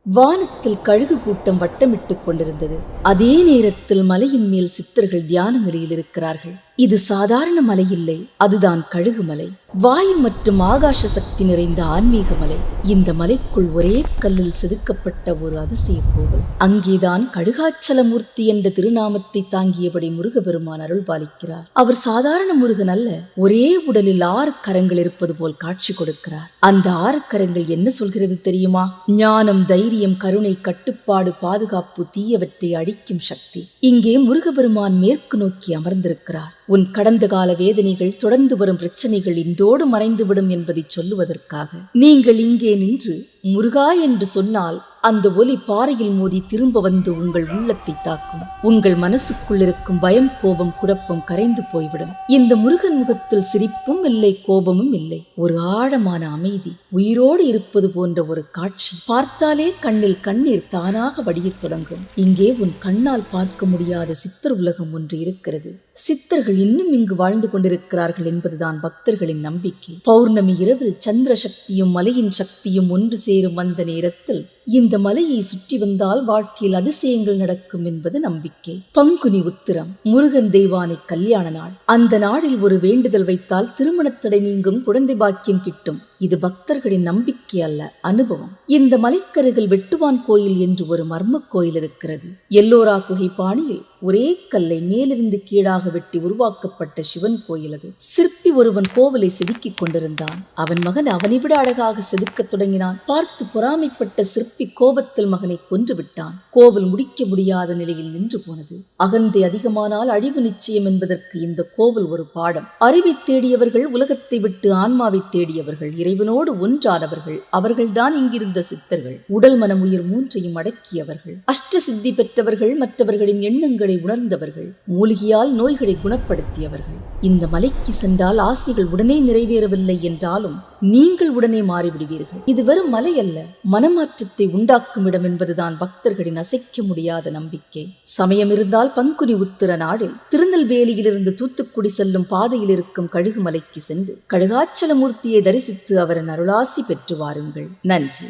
வானத்தில் கழுகு கூட்டம் வட்டமிட்டுக் கொண்டிருந்தது. அதே நேரத்தில் மலையின் மேல் சித்தர்கள் தியான நிலையில் இருக்கிறார்கள். இது சாதாரண மலை இல்லை, அதுதான் கழுகு மலை. வாயு மற்றும் ஆகாச சக்தி நிறைந்த ஆன்மீக மலை. இந்த மலைக்குள் ஒரே கல்லில் செதுக்கப்பட்ட ஒரு அதிசய கோவில். அங்கேதான் கழுகாச்சலமூர்த்தி என்ற திருநாமத்தை தாங்கியபடி முருகபெருமான் அருள் பாலிக்கிறார். அவர் சாதாரண முருகன் அல்ல, ஒரே உடலில் 6 கரங்கள் இருப்பது போல் காட்சி கொடுக்கிறார். அந்த 6 கரங்கள் என்ன சொல்கிறது தெரியுமா? ஞானம், தைரியம், கருணை, கட்டுப்பாடு, பாதுகாப்பு, தீயவற்றை அழிக்கும் சக்தி. இங்கே முருகபெருமான் மேற்கு நோக்கி அமர்ந்திருக்கிறார். உன் கடந்த கால வேதனைகள், தொடர்ந்து வரும் பிரச்சனைகள் இன்றோடு மறைந்துவிடும் என்பதை சொல்லுவதற்காக. நீங்கள் இங்கே நின்று முருகா என்று சொன்னால் அந்த ஒலி பாறையில் மோதி திரும்ப வந்து உங்கள் உள்ளத்தை தாக்கும். உங்கள் மனசுக்குள் இருக்கும் பயம், கோபம், குழப்பம் கரைந்து போய்விடும். இந்த முருகன் முகத்தில் சிரிப்பும் இல்லை, கோபமும் இல்லை, ஒரு ஆழமான அமைதி, உயிரோடு இருப்பது போன்ற ஒரு காட்சி. பார்த்தாலே கண்ணில் கண்ணீர் தானாக வடியத் தொடங்கும். இங்கே உன் கண்ணால் பார்க்க முடியாத சித்தர் உலகம் ஒன்று இருக்கிறது. சித்தர்கள் இன்னும் இங்கு வாழ்ந்து கொண்டிருக்கிறார்கள் என்பதுதான் பக்தர்களின் நம்பிக்கை. பௌர்ணமி இரவில் சந்திர சக்தியும் மலையின் சக்தியும் ஒன்று சேரும் அந்த நேரத்தில் இந்த மலையை சுற்றி வந்தால் வாழ்க்கையில் அதிசயங்கள் நடக்கும் என்பது நம்பிக்கை. பங்குனி உத்திரம், முருகன் தெய்வானை கல்யாண நாள். அந்த நாளில் ஒரு வேண்டுதல் வைத்தால் திருமணத்தடை நீங்கும், குழந்தை பாக்கியம் கிட்டும். இது பக்தர்களின் நம்பிக்கை அல்ல, அனுபவம். இந்த மலைக்கருகில் வெட்டுவான் கோயில் என்று ஒரு மர்ம கோயில் இருக்கிறது. எல்லோரா குகை பாணியில் ஒரே கல்லை மேலிருந்து கீழாக வெட்டி உருவாக்கப்பட்ட சிவன் கோயில் அது. சிற்பி ஒருவன் கோவிலை செதுக்கிக் கொண்டிருந்தான். அவன் மகன் அவனை விட அழகாக செதுக்கத் தொடங்கினான். பார்த்து பொறாமைப்பட்ட சிற்பி கோபத்தில் மகனை கொன்று விட்டான். கோவில் முடிக்க முடியாத நிலையில் நின்று போனது. அகந்தை அதிகமானால் அழிவு நிச்சயம் என்பதற்கு இந்த கோவில் ஒரு பாடம். அறிவை தேடியவர்கள், உலகத்தை விட்டு ஆன்மாவை தேடியவர்கள், இறைவனோடு ஒன்றானவர்கள், அவர்கள்தான் இங்கிருந்த சித்தர்கள். உடல், மனம், உயிர் மூன்றையும் அடக்கியவர்கள், அஷ்ட சித்தி பெற்றவர்கள், மற்றவர்களின் எண்ணங்களை உணர்ந்தவர்கள், மூலிகையால் நோய்களை குணப்படுத்தியவர்கள். இந்த மலைக்கு சென்றால் ஆசைகள் உடனே நிறைவேறவில்லை என்றாலும் நீங்கள் உடனே மாறிவிடுவீர்கள். இது வெறும் மலை அல்ல, மனமாற்றத்தை உண்டாக்கும் இடம் என்பதுதான் பக்தர்களின் அசைக்க முடியாத நம்பிக்கை. சமயம் இருந்தால் பங்குனி உத்திர நாளில் திருநெல்வேலியிலிருந்து தூத்துக்குடி செல்லும் பாதையில் இருக்கும் கழுகு மலைக்கு சென்று கழுகாச்சலமூர்த்தியை தரிசித்து அவரின் அருளாசி பெற்று வாருங்கள். நன்றி.